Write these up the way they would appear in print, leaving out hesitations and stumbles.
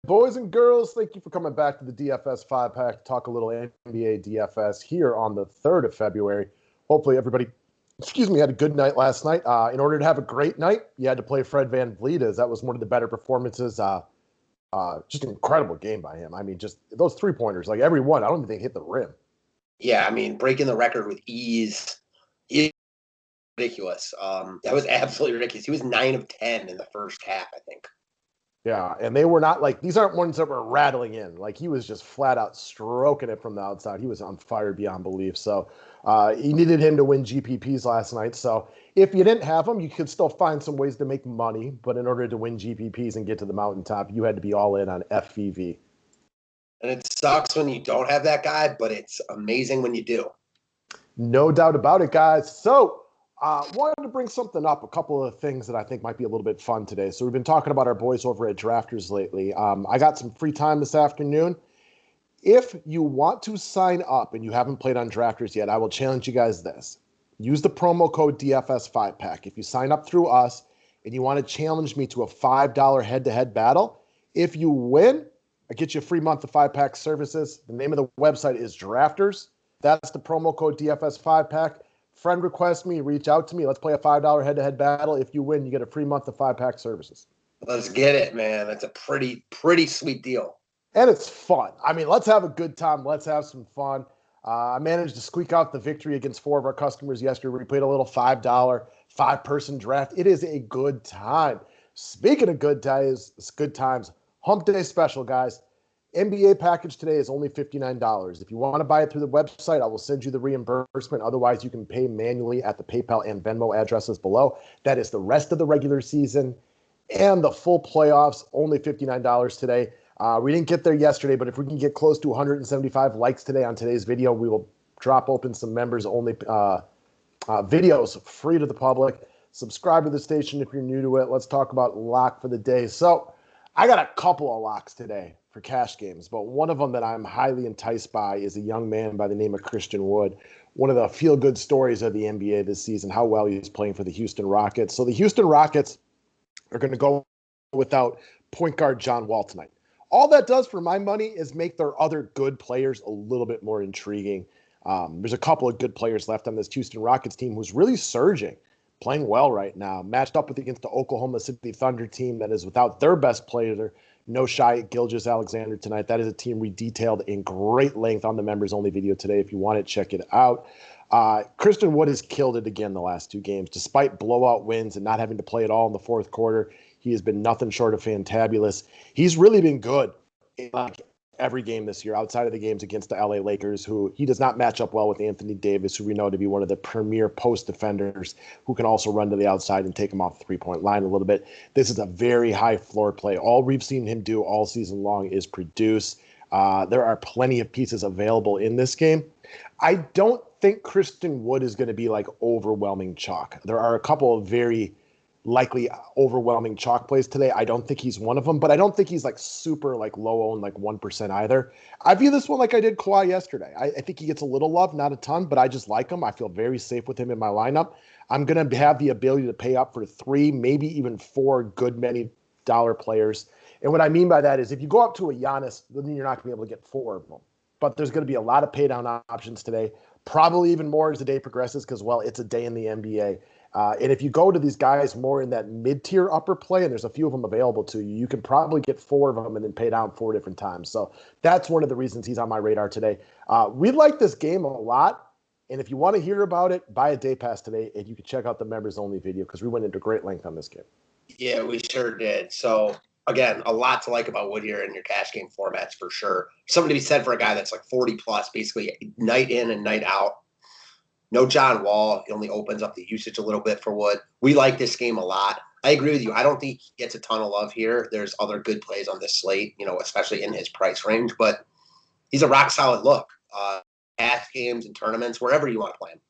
boys and girls, thank you for coming back to the DFS 5-pack to talk a little NBA DFS here on the 3rd of February. Hopefully everybody, had a good night last night. In order to have a great night, you had to play Fred VanVleet, as that was one of the better performances. Just an incredible game by him. I mean, just those three-pointers, like every one, I don't even think hit the rim. Yeah, I mean, breaking the record with ease is ridiculous. That was absolutely ridiculous. He was 9 of 10 in the first half, I think. Yeah, and they were not like, these aren't ones that were rattling in. Like, he was just flat out stroking it from the outside. He was on fire beyond belief. So he needed him to win GPPs last night. So if you didn't have him, you could still find some ways to make money. But in order to win GPPs and get to the mountaintop, you had to be all in on FVV. And it sucks when you don't have that guy, but it's amazing when you do. No doubt about it, guys. So wanted to bring something up, a couple of things that I think might be a little bit fun today. So we've been talking about our boys over at Drafters lately. I got some free time this afternoon. If you want to sign up and you haven't played on Drafters yet, I will challenge you guys this. Use the promo code DFS5pack. If you sign up through us and you want to challenge me to a $5 head-to-head battle, if you win, I get you a free month of 5-pack services. The name of the website is Drafters. That's the promo code DFS5pack. Friend request me, reach out to me. Let's play a $5 head-to-head battle. If you win, you get a free month of 5-pack services. Let's get it, man. That's a pretty sweet deal. And it's fun. I mean, let's have a good time. Let's have some fun. I managed to squeak out the victory against 4 of our customers yesterday. We played a little $5 5-person draft. It is a good time. Speaking of good times, Hump Day special, guys. NBA package today is only $59. If you want to buy it through the website, I will send you the reimbursement. Otherwise, you can pay manually at the PayPal and Venmo addresses below. That is the rest of the regular season and the full playoffs, only $59 today. We didn't get there yesterday, but if we can get close to 175 likes today on today's video, we will drop open some members-only videos free to the public. Subscribe to the station if you're new to it. Let's talk about lock for the day. So I got a couple of locks today for cash games, but one of them that I'm highly enticed by is a young man by the name of Christian Wood. One of the feel-good stories of the NBA this season, how well he's playing for the Houston Rockets. So the Houston Rockets are going to go without point guard John Wall tonight. All that does for my money is make their other good players a little bit more intriguing. There's a couple of good players left on this Houston Rockets team who's really surging, playing well right now, matched up against the Oklahoma City Thunder team that is without their best player, no Shai Gilgeous-Alexander tonight. That is a team we detailed in great length on the members-only video today. If you want it, check it out. Christian Wood has killed it again the last 2 games. Despite blowout wins and not having to play at all in the fourth quarter, he has been nothing short of fantabulous. He's really been good in every game this year, outside of the games against the LA Lakers, who he does not match up well with Anthony Davis, who we know to be one of the premier post defenders who can also run to the outside and take him off the three-point line a little bit. This is a very high floor play. All we've seen him do all season long is produce. There are plenty of pieces available in this game. I don't think Christian Wood is going to be like overwhelming chalk. There are a couple of very likely overwhelming chalk plays today. I don't think he's one of them, but I don't think he's like super like low owned, like 1% either. I view this one like I did Kawhi yesterday. I think he gets a little love, not a ton, but I just like him. I feel very safe with him in my lineup. I'm going to have the ability to pay up for 3, maybe even 4 good many dollar players. And what I mean by that is if you go up to a Giannis, then you're not going to be able to get 4 of them. But there's going to be a lot of pay down options today, probably even more as the day progresses because, well, it's a day in the NBA. And if you go to these guys more in that mid-tier upper play, and there's a few of them available to you, you can probably get 4 of them and then pay down 4 different times. So that's one of the reasons he's on my radar today. We like this game a lot. And if you want to hear about it, buy a day pass today, and you can check out the members-only video because we went into great length on this game. Yeah, we sure did. So, again, a lot to like about Wood here in your cash game formats for sure. Something to be said for a guy that's like 40-plus, basically night in and night out. No John Wall. He only opens up the usage a little bit for Wood. We like this game a lot. I agree with you. I don't think he gets a ton of love here. There's other good plays on this slate, especially in his price range. But he's a rock-solid look. Cash games and tournaments, wherever you want to play him.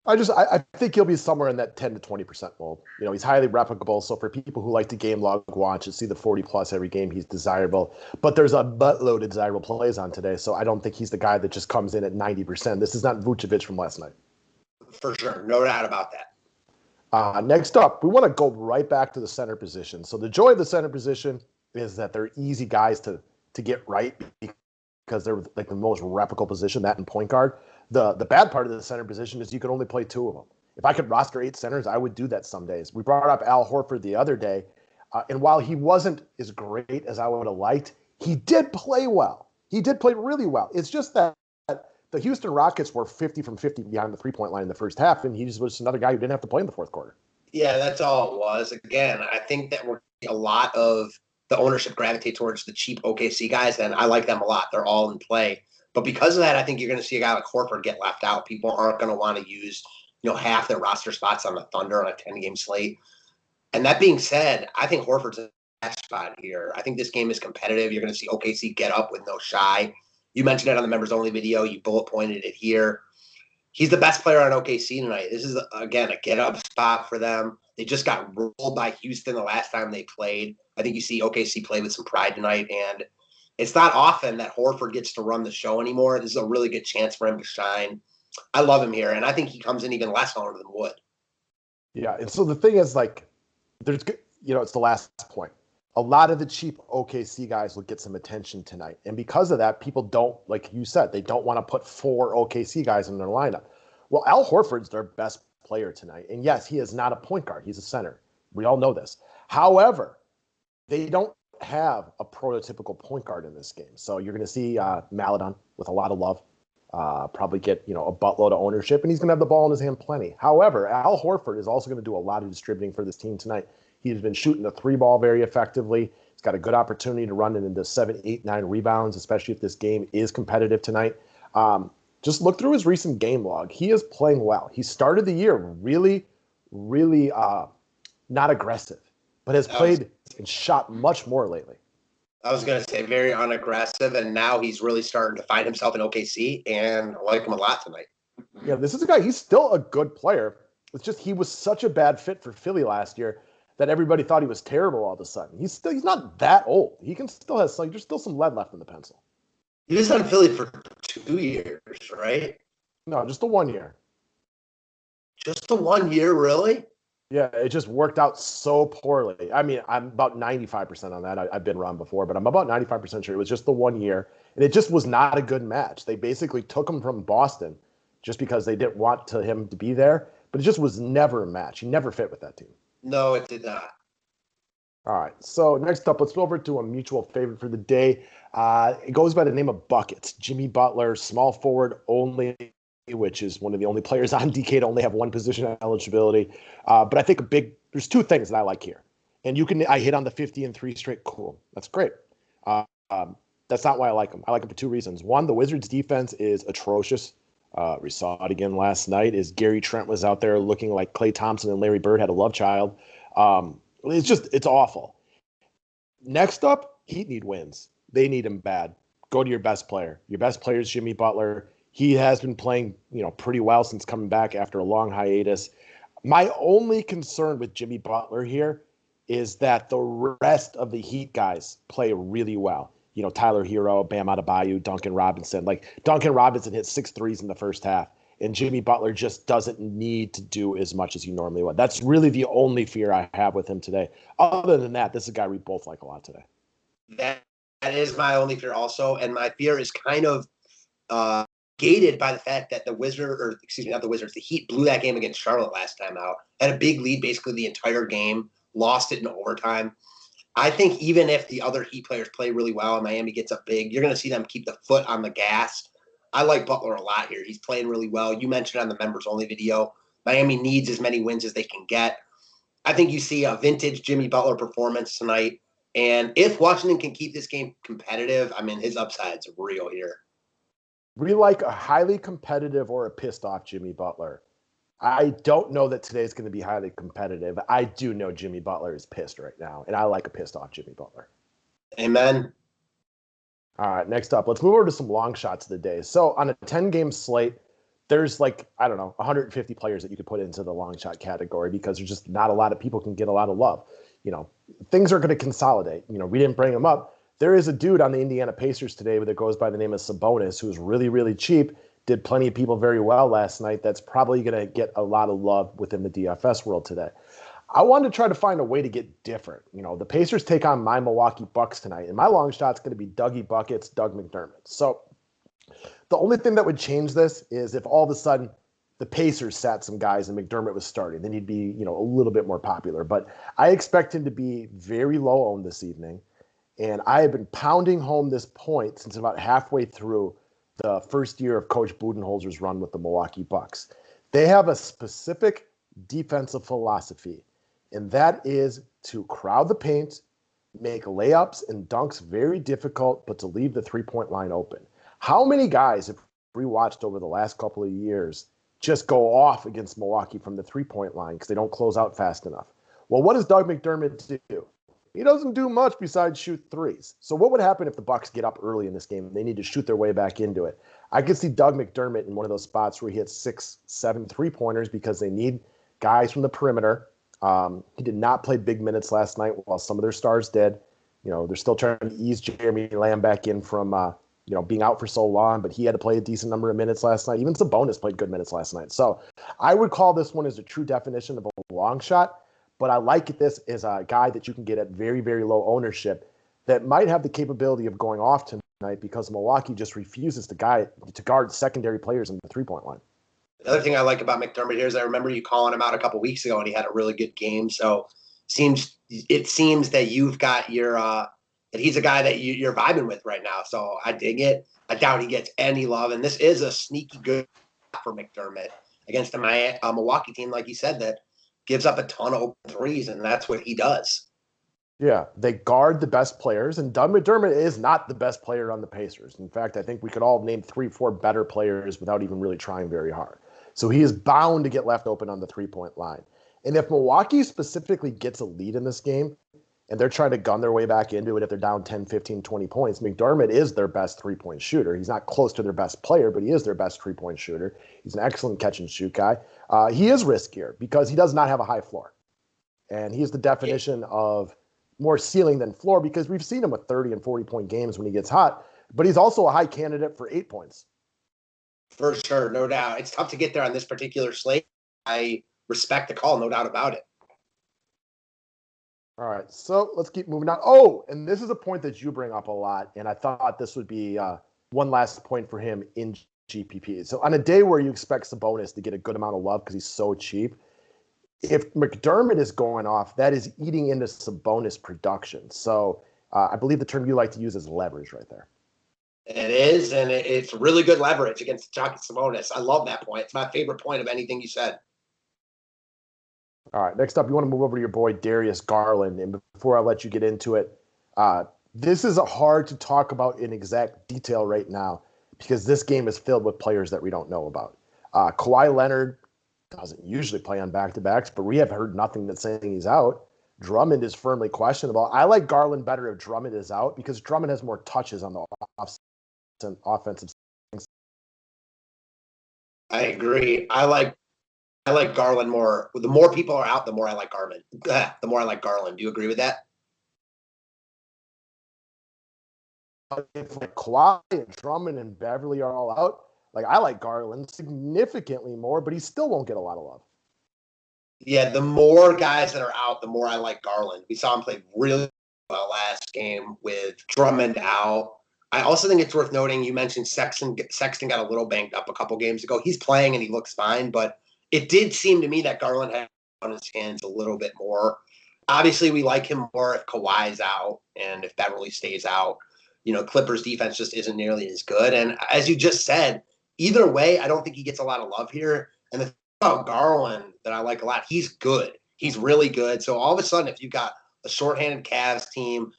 I think he'll be somewhere in that 10 to 20% mold. He's highly replicable. So for people who like to game log watch and see the 40-plus every game, he's desirable. But there's a buttload of desirable plays on today. So I don't think he's the guy that just comes in at 90%. This is not Vucevic from last night. For sure. No doubt about that. Next up, we want to go right back to the center position. So the joy of the center position, is that they're easy guys to get right because they're like the most replicable position, that and point guard. The bad part of the center position is you can only play 2 of them. If I could roster 8 centers, I would do that some days. We brought up Al Horford the other day, and while he wasn't as great as I would have liked, he did play well. He did play really well. It's just that the Houston Rockets were 50 from 50 behind the three-point line in the first half, and he just was another guy who didn't have to play in the fourth quarter. Yeah, that's all it was. Again, I think that we're a lot of the ownership gravitate towards the cheap OKC guys, and I like them a lot. They're all in play. But because of that, I think you're going to see a guy like Horford get left out. People aren't going to want to use, half their roster spots on the Thunder on a 10-game slate. And that being said, I think Horford's a best spot here. I think this game is competitive. You're going to see OKC get up with no shy. You mentioned it on the members-only video. You bullet pointed it here. He's the best player on OKC tonight. This is, again, a get-up spot for them. They just got rolled by Houston the last time they played. I think you see OKC play with some pride tonight, and it's not often that Horford gets to run the show anymore. This is a really good chance for him to shine. I love him here, and I think he comes in even less owned than Wood. Yeah, and so the thing is, it's the last point. A lot of the cheap OKC guys will get some attention tonight. And because of that, people don't, like you said, they don't want to put 4 OKC guys in their lineup. Well, Al Horford's their best player tonight. And yes, he is not a point guard. He's a center. We all know this. However, they don't have a prototypical point guard in this game. So you're going to see Maladon with a lot of love, probably get, a buttload of ownership, and he's going to have the ball in his hand plenty. However, Al Horford is also going to do a lot of distributing for this team tonight. He's been shooting the 3-ball very effectively. He's got a good opportunity to run it into 7, 8, 9 rebounds, especially if this game is competitive tonight. Just look through his recent game log. He is playing well. He started the year really, really not aggressive, but has played and shot much more lately. I was going to say very unaggressive, and now he's really starting to find himself in OKC, and I like him a lot tonight. Yeah, this is a guy, he's still a good player. It's just he was such a bad fit for Philly last year that everybody thought he was terrible all of a sudden. He's not that old. He can still have there's still some lead left in the pencil. He was on Philly for 2 years, right? No, just the 1 year. Just the 1 year, really? Yeah, it just worked out so poorly. I mean, I'm about 95% on that. I've been wrong before, but I'm about 95% sure it was just the 1 year, and it just was not a good match. They basically took him from Boston just because they didn't want him to be there, but it just was never a match. He never fit with that team. No, it did not. All right, so next up, let's go over to a mutual favorite for the day. It goes by the name of Buckets. Jimmy Butler, small forward only, which is one of the only players on DK to only have one position eligibility. But I think there's 2 things that I like here. And I hit on the 50 and 3 straight. Cool. That's great. That's not why I like him. I like him for 2 reasons. One, the Wizards defense is atrocious. We saw it again last night as Gary Trent was out there looking like Klay Thompson and Larry Bird had a love child. It's awful. Next up, Heat need wins. They need him bad. Go to your best player. Your best player is Jimmy Butler. He has been playing, pretty well since coming back after a long hiatus. My only concern with Jimmy Butler here is that the rest of the Heat guys play really well. Tyler Hero, Bam Adebayo, Duncan Robinson. Duncan Robinson hit 6 threes in the first half, and Jimmy Butler just doesn't need to do as much as he normally would. That's really the only fear I have with him today. Other than that, this is a guy we both like a lot today. That is my only fear also, and my fear is kind of gated by the fact that the Heat blew that game against Charlotte last time out, had a big lead basically the entire game, lost it in overtime. I think even if the other Heat players play really well and Miami gets up big, you're going to see them keep the foot on the gas. I like Butler a lot here. He's playing really well. You mentioned on the members-only video, Miami needs as many wins as they can get. I think you see a vintage Jimmy Butler performance tonight. And if Washington can keep this game competitive, his upside's real here. We like a highly competitive or a pissed-off Jimmy Butler. I don't know that today's going to be highly competitive. I do know Jimmy Butler is pissed right now, and I like a pissed-off Jimmy Butler. Amen. All right, next up, let's move over to some long shots of the day. So on a 10-game slate, there's 150 players that you could put into the long shot category because there's just not a lot of people can get a lot of love. Things are going to consolidate. We didn't bring them up. There is a dude on the Indiana Pacers today that goes by the name of Sabonis, who's really, really cheap, did plenty of people very well last night. That's probably going to get a lot of love within the DFS world today. I wanted to try to find a way to get different. You know, the Pacers take on my Milwaukee Bucks tonight, and my long shot's going to be Dougie Buckets, Doug McDermott. So the only thing that would change this is if all of a sudden the Pacers sat some guys and McDermott was starting, then he'd be, you know, a little bit more popular. But I expect him to be very low owned this evening. And I have been pounding home this point since about halfway through the first year of Coach Budenholzer's run with the Milwaukee Bucks. They have a specific defensive philosophy, and that is to crowd the paint, make layups and dunks very difficult, but to leave the three-point line open. How many guys have we watched over the last couple of years just go off against Milwaukee from the three-point line because they don't close out fast enough? Well, what does Doug McDermott do? He doesn't do much besides shoot threes. So what would happen if the Bucks get up early in this game and they need to shoot their way back into it? I could see Doug McDermott in one of those spots where he hits 6, 7 three-pointers because they need guys from the perimeter. He did not play big minutes last night while some of their stars did. You know, they're still trying to ease Jeremy Lamb back in from being out for so long, but he had to play a decent number of minutes last night. Even Sabonis played good minutes last night. So I would call this one as a true definition of a long shot, but I like this as a guy that you can get at very, very low ownership that might have the capability of going off tonight because Milwaukee just refuses to guard secondary players in the three-point line. The other thing I like about McDermott here is I remember you calling him out a couple weeks ago and he had a really good game. So it seems that you've got that he's a guy that you're vibing with right now. So I dig it. I doubt he gets any love. And this is a sneaky good for McDermott against a Milwaukee team, like you said, that gives up a ton of open threes, and that's what he does. Yeah, they guard the best players, and Doug McDermott is not the best player on the Pacers. In fact, I think we could all name 3-4 better players without even really trying very hard. So he is bound to get left open on the three-point line. And if Milwaukee specifically gets a lead in this game, and they're trying to gun their way back into it if they're down 10, 15, 20 points, McDermott is their best three-point shooter. He's not close to their best player, but he is their best three-point shooter. He's an excellent catch-and-shoot guy. He is riskier because he does not have a high floor. And he's the definition of more ceiling than floor because we've seen him with 30 and 40-point games when he gets hot, but he's also a high candidate for 8 points. For sure, no doubt. It's tough to get there on this particular slate. I respect the call, no doubt about it. All right, so let's keep moving on. Oh, and this is a point that you bring up a lot, and I thought this would be one last point for him in GPP. So on a day where you expect Sabonis to get a good amount of love because he's so cheap, if McDermott is going off, that is eating into Sabonis production. So I believe the term you like to use is leverage right there. It is, and it's really good leverage against Jockey Sabonis. I love that point. It's my favorite point of anything you said. All right, next up, you want to move over to your boy Darius Garland. And before I let you get into it, this is hard to talk about in exact detail right now because this game is filled with players that we don't know about. Kawhi Leonard doesn't usually play on back-to-backs, but we have heard nothing that's saying he's out. Drummond is firmly questionable. I like Garland better if Drummond is out because Drummond has more touches on the offensive things. I agree. I like Garland more. The more people are out, the more I like Garland. The more I like Garland. Do you agree with that? If like Kawhi and Drummond and Beverly are all out, like I like Garland significantly more, but he still won't get a lot of love. Yeah, the more guys that are out, the more I like Garland. We saw him play really well last game with Drummond out. I also think it's worth noting, you mentioned Sexton got a little banged up a couple games ago. He's playing and he looks fine, but it did seem to me that Garland had on his hands a little bit more. Obviously, we like him more if Kawhi's out and if Beverly stays out. You know, Clippers defense just isn't nearly as good. And as you just said, either way, I don't think he gets a lot of love here. And the thing about Garland that I like a lot, he's good. He's really good. So all of a sudden, if you've got a shorthanded Cavs team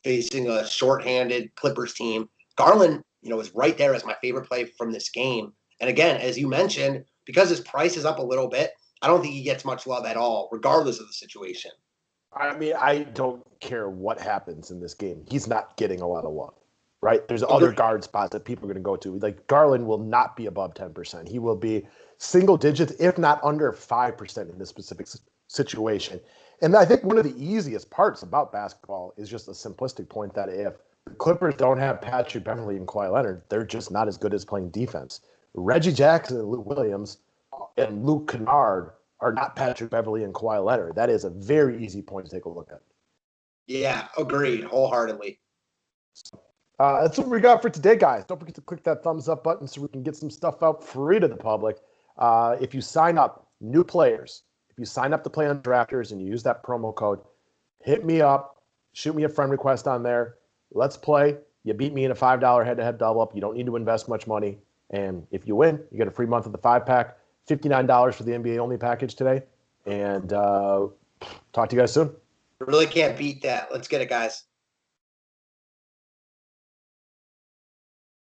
facing a shorthanded Clippers team, Garland, is right there as my favorite play from this game. And again, as you mentioned, because his price is up a little bit, I don't think he gets much love at all, regardless of the situation. I mean, I don't care what happens in this game. He's not getting a lot of love, right? There's other guard spots that people are going to go to. Like Garland will not be above 10%. He will be single digits, if not under 5% in this specific situation. And I think one of the easiest parts about basketball is just a simplistic point that if the Clippers don't have Patrick Beverly and Kawhi Leonard, they're just not as good as playing defense. Reggie Jackson and Lou Williams and Luke Kennard are not Patrick Beverley and Kawhi Leonard. That is a very easy point to take a look at. Yeah, agreed, wholeheartedly. That's what we got for today, guys. Don't forget to click that thumbs up button so we can get some stuff out free to the public. If you sign up, new players, if you sign up to play on Drafters and you use that promo code, hit me up, shoot me a friend request on there. Let's play. You beat me in a $5 head-to-head double-up. You don't need to invest much money. And if you win, you get a free month of the 5-pack, $59 for the NBA-only package today. And talk to you guys soon. Really can't beat that. Let's get it, guys.